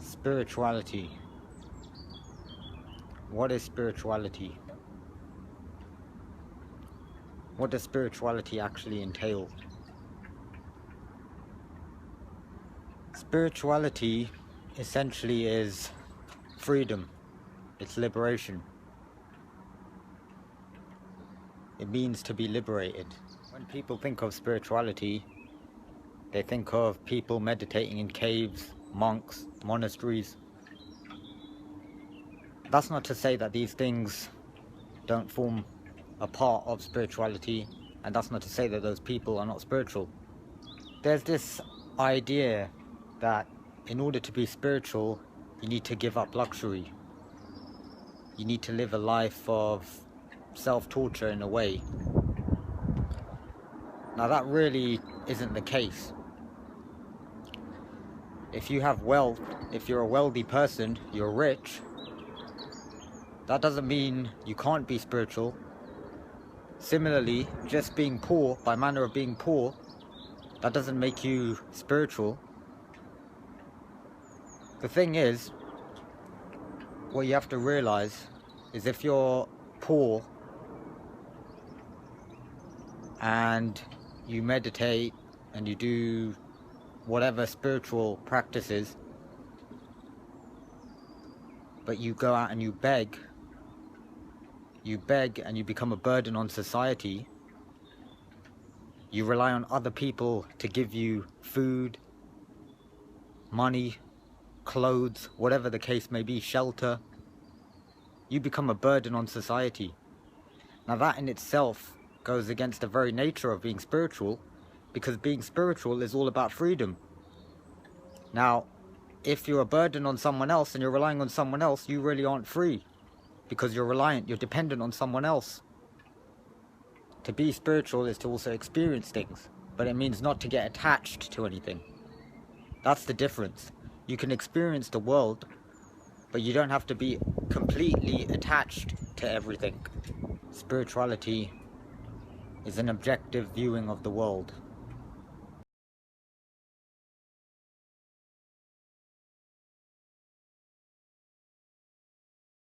Spirituality. What is spirituality? What does spirituality actually entail? Spirituality essentially is freedom. It's liberation. It means to be liberated. When people think of spirituality, they think of people meditating in caves, monks, monasteries. That's not to say that these things don't form a part of spirituality, and that's not to say that those people are not spiritual. There's this idea that in order to be spiritual, you need to give up luxury. You need to live a life of self-torture in a way. Now that really isn't the case. If you have wealth, if you're a wealthy person, you're rich, that doesn't mean you can't be spiritual. Similarly, just being poor, by manner of being poor, that doesn't make you spiritual. The thing is, what you have to realize is if you're poor and you meditate and you do whatever spiritual practices, but you go out and you beg and you become a burden on society, you rely on other people to give you food, money, clothes, whatever the case may be, shelter, you become a burden on society. Now that in itself goes against the very nature of being spiritual, because being spiritual is all about freedom. Now, if you're a burden on someone else and you're relying on someone else, you really aren't free, because you're reliant, you're dependent on someone else. To be spiritual is to also experience things, but it means not to get attached to anything. That's the difference. You can experience the world, but you don't have to be completely attached to everything. Spirituality is an objective viewing of the world.